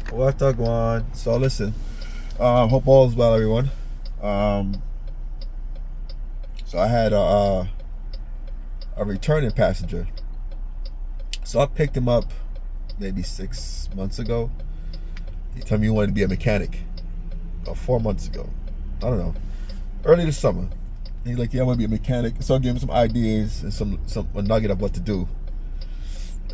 Cwaterconsulting. So listen, hope all is well, everyone. So I had a returning passenger. So I picked him up maybe 6 months ago. He told me he wanted to be a mechanic. 4 months ago, I don't know, early this summer. He's like, yeah, I want to be a mechanic. So I gave him some ideas and a nugget of what to do.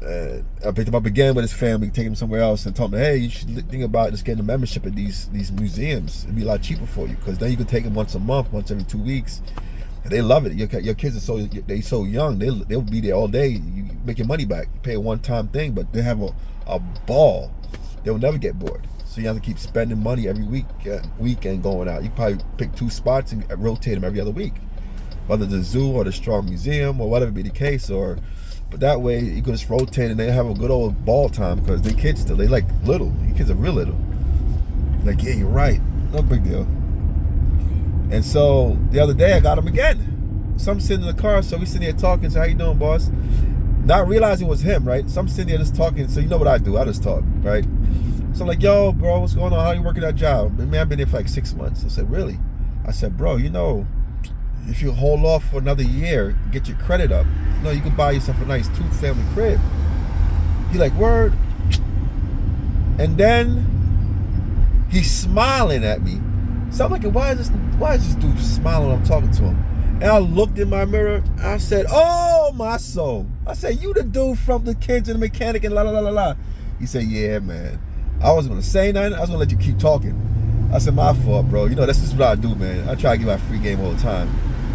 I picked him up again with his family, taking him somewhere else, and told him, hey, you should think about just getting a membership at these museums. It'd be a lot cheaper for you, because then you can take them once a month, once every 2 weeks. And they love it. Your kids are so young. They'll be there all day. You make your money back. You pay a one-time thing, but they have a ball. They'll never get bored. So you have to keep spending money every weekend going out. You probably pick 2 spots and rotate them every other week, whether the zoo or the Strong Museum or whatever be the case. But that way you can just rotate and they have a good old ball time, because they kids still, they like little. Your kids are real little. Like, yeah, you're right. No big deal. And so the other day I got him again. So I'm sitting in the car, so we sitting there talking. So how you doing, boss? Not realizing it was him, right? So I'm sitting there just talking. So you know what I do? I just talk, right? So I'm like, yo, bro, what's going on? How you working that job? Man, I've been there for like 6 months. I said, really? I said, bro, if you hold off for another year, get your credit up, you can buy yourself a nice 2-family crib. He like, word? And then he's smiling at me. So I'm like, why is this dude smiling when I'm talking to him? And I looked in my mirror. I said, oh, my soul. I said, you the dude from the kids and the mechanic and la la la la la. He said, yeah, man. I wasn't going to say nothing. I was going to let you keep talking. I said, my fault, bro. This is what I do, man. I try to give out free game all the time.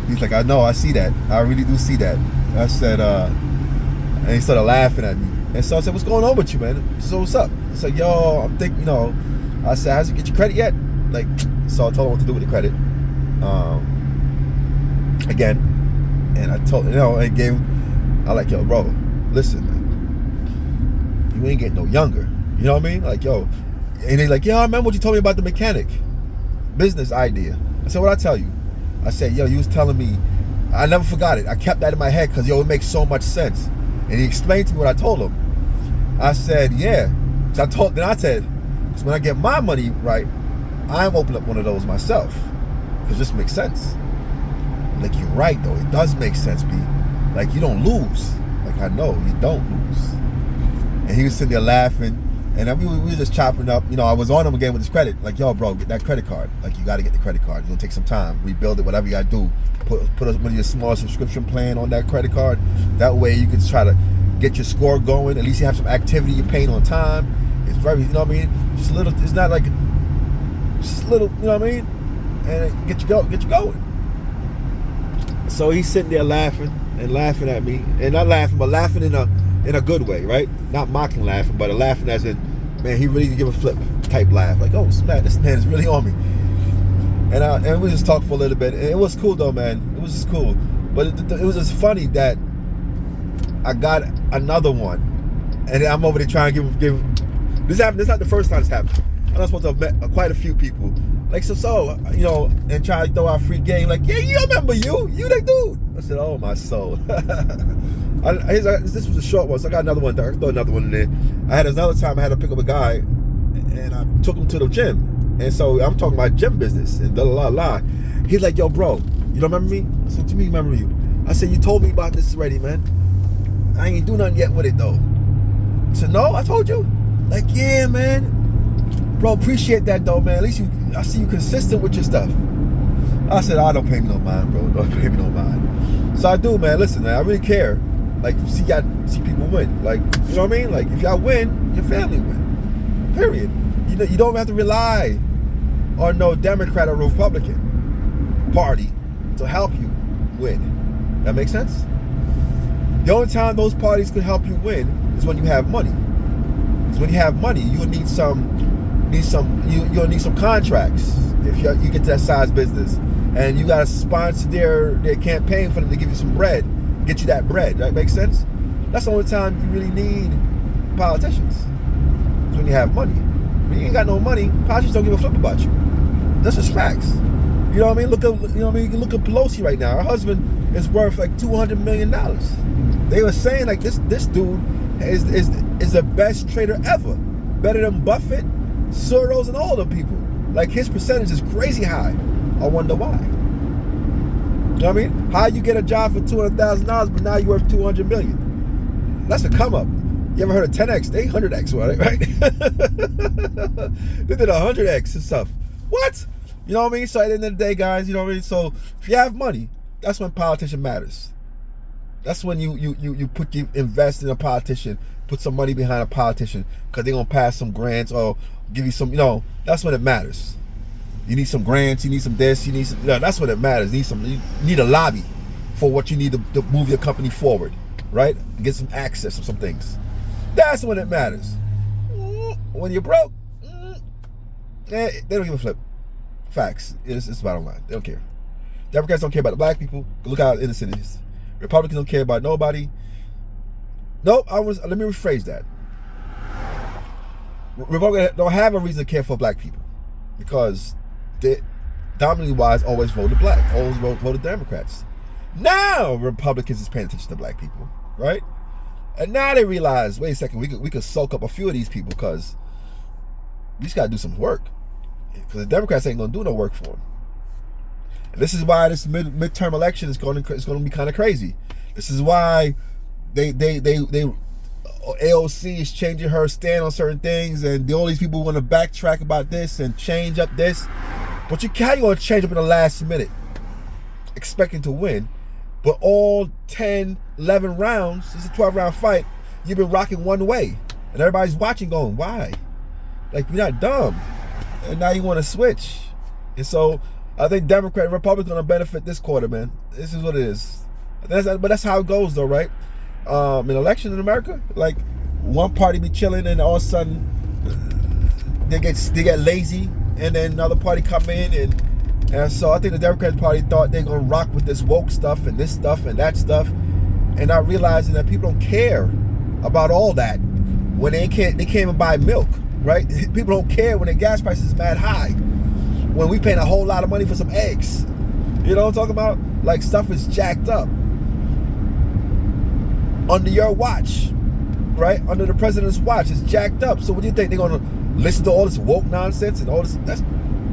He's like, I know, I see that. I really do see that. I said, and he started laughing at me. And so I said, what's going on with you, man? So what's up? He said, yo, I'm thinking, I said, how's you get your credit yet? Like, so I told him what to do with the credit. Again. And I told, and gave him, I like, yo, bro, listen, man. You ain't getting no younger. You know what I mean? Like, yo. And he's like, yeah, I remember what you told me about the mechanic business idea. I said, what'd I tell you? I said, yo, you was telling me. I never forgot it. I kept that in my head because, it makes so much sense. And he explained to me what I told him. I said, yeah. So then I said, because when I get my money right, I'm opening up one of those myself. Because this makes sense. Like, you're right, though. It does make sense, B. Like, you don't lose. Like, I know, you don't lose. And he was sitting there laughing. And we were just chopping up. I was on him again with his credit. Like, yo, bro, get that credit card. Like, you got to get the credit card. It's going to take some time. Rebuild it, whatever you got to do. Put one of your small subscription plan on that credit card. That way you can try to get your score going. At least you have some activity. You're paying on time. It's very, you know what I mean? Just a little, it's not like, just a little, you know what I mean? And get you going. So he's sitting there laughing at me. And not laughing, but laughing in a good way, right? Not mocking laughing, but a laughing as in, man, he really give a flip type laugh. Like, oh, snap, this man is really on me. And we just talked for a little bit. And it was cool, though, man. It was just cool. But it was just funny that I got another one. And I'm over there trying to give this happened. This is not the first time this happened. I'm supposed to have met quite a few people. Like, and try to throw out free game. Like, yeah, you remember you that dude. I said, oh, my soul. This was a short one, so I got another one. I throw another one in there. I had another time I had to pick up a guy, and I took him to the gym. And so I'm talking about gym business and la. He's like, yo, bro, you don't remember me? I said, what do you mean remember you? I said, you told me about this already, man. I ain't do nothing yet with it, though. I said, no, I told you. Like, yeah, man. Bro, appreciate that, though, man. At least I see you consistent with your stuff. I said, don't pay me no mind, bro. Don't pay me no mind. So I do, man. Listen, man, I really care. Like, see people win. Like, you know what I mean? Like, if y'all win, your family win. Period. You don't have to rely on no Democrat or Republican party to help you win. That makes sense? The only time those parties could help you win is when you have money. Because when you have money, you'll need some contracts if you get to that size business, and you got to sponsor their campaign for them to give you some bread, get you that bread. That makes sense? That's the only time you really need politicians. Is when you have money. When you ain't got no money, politicians don't give a flip about you. That's just facts. You know what I mean? You can look at Pelosi right now. Her husband is worth like $200 million. They were saying like this dude is the best trader ever. Better than Buffett, Soros and all the people. Like, his percentage is crazy high. I wonder why. You know what I mean? How you get a job for $200,000, but now you're worth $200 million? That's a come up. You ever heard of 10x? They 100x, right? They did 100x and stuff. What? You know what I mean? So at the end of the day, guys, you know what I mean? So if you have money, that's when politician matters. That's when you invest in a politician, put some money behind a politician, because they're gonna pass some grants or give you some, that's when it matters. You need some grants, you need some this, you need some, that's when it matters. You need a lobby for what you need to move your company forward, right? Get some access to some things. That's when it matters. When you're broke, they don't give a flip. Facts. It's bottom line. They don't care. Democrats don't care about the black people. Look how innocent it is. Republicans don't care about nobody. Nope. Let me rephrase that. Republicans don't have a reason to care for black people, because they, dominantly wise, always voted black. Always voted Democrats. Now Republicans is paying attention to black people, right? And now they realize, wait a second, we could soak up a few of these people, because we just got to do some work. Because the Democrats ain't going to do no work for them. And this is why this midterm election is going to be kind of crazy. This is why AOC is changing her stand on certain things, and all these people want to backtrack about this and change up this. But how you going to change up in the last minute, expecting to win? But all 10, 11 rounds, it's a 12-round fight, you've been rocking one way. And everybody's watching going, why? Like, you're not dumb. And now you want to switch. And so I think Democrat and Republicans are going to benefit this quarter, man. This is what it is. But that's how it goes, though, right? In election in America, like, one party be chilling, and all of a sudden they get lazy, and then another party come in, and so I think the Democratic Party thought they're going to rock with this woke stuff and this stuff and that stuff, and not realizing that people don't care about all that when they can't even buy milk, right? People don't care when the gas price is mad high, when we paying a whole lot of money for some eggs. You know what I'm talking about? Like, stuff is jacked up. Under your watch, right? Under the president's watch, it's jacked up. So what do you think? They're going to listen to all this woke nonsense and all this?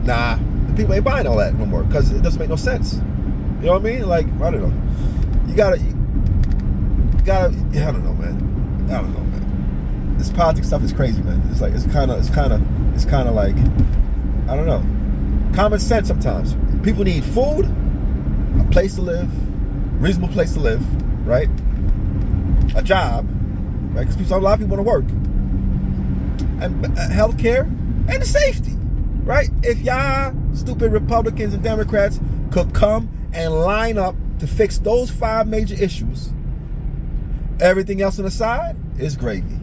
Nah. People ain't buying all that no more, because it doesn't make no sense. You know what I mean? Like, I don't know. You gotta, I don't know, man. This politics stuff is crazy, man. It's like, it's kind of like, I don't know. Common sense sometimes. People need food, a place to live, reasonable place to live, right? A job, right? Because a lot of people want to work. And healthcare and the safety. Right? If y'all stupid Republicans and Democrats could come and line up to fix those 5 major issues, everything else on the side is gravy.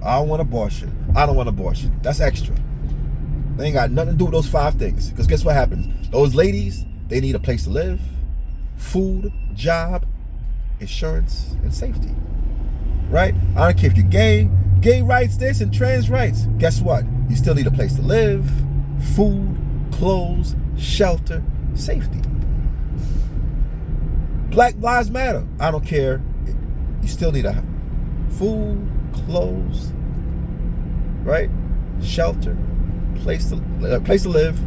I don't want abortion. I don't want abortion. That's extra. They ain't got nothing to do with those 5 things. Because guess what happens? Those ladies, they need a place to live, food, job, insurance, and safety. Right? I don't care if you're gay rights this and trans rights. Guess what? You still need a place to live, food, clothes, shelter, safety. Black Lives Matter. I don't care. You still need a food, clothes, right? Shelter, place to live,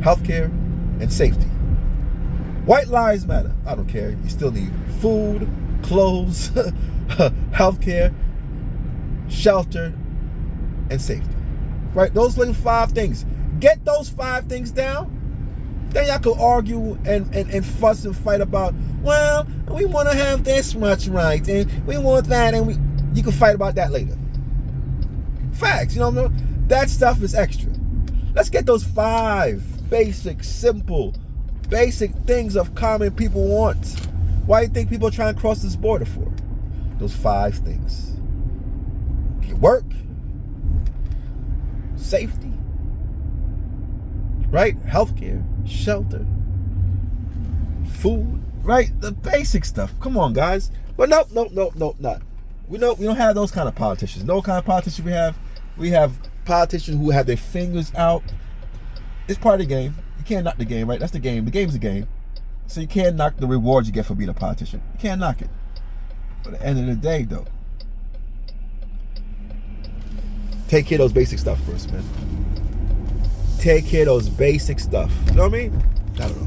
healthcare, and safety. White Lives Matter. I don't care. You still need food, clothes, healthcare, shelter, and safety. Right? Those little 5 things. Get those 5 things down. Then y'all could argue and fuss and fight about, well, we want to have this much right, and we want that, and you can fight about that later. Facts, you know what I mean? That stuff is extra. Let's get those 5 basic, simple, basic things of common people want. Why do you think people are trying to cross this border for? Those 5 things. Work, safety, right? Healthcare, shelter, food, right? The basic stuff. Come on, guys. But nope, not. We don't have those kind of politicians. No kind of politician we have. We have politicians who have their fingers out. It's part of the game. You can't knock the game, right? That's the game. The game's the game. So you can't knock the rewards you get for being a politician. You can't knock it. But at the end of the day, though, take care of those basic stuff first, man. take care of those basic stuff. You know what I mean? I don't know.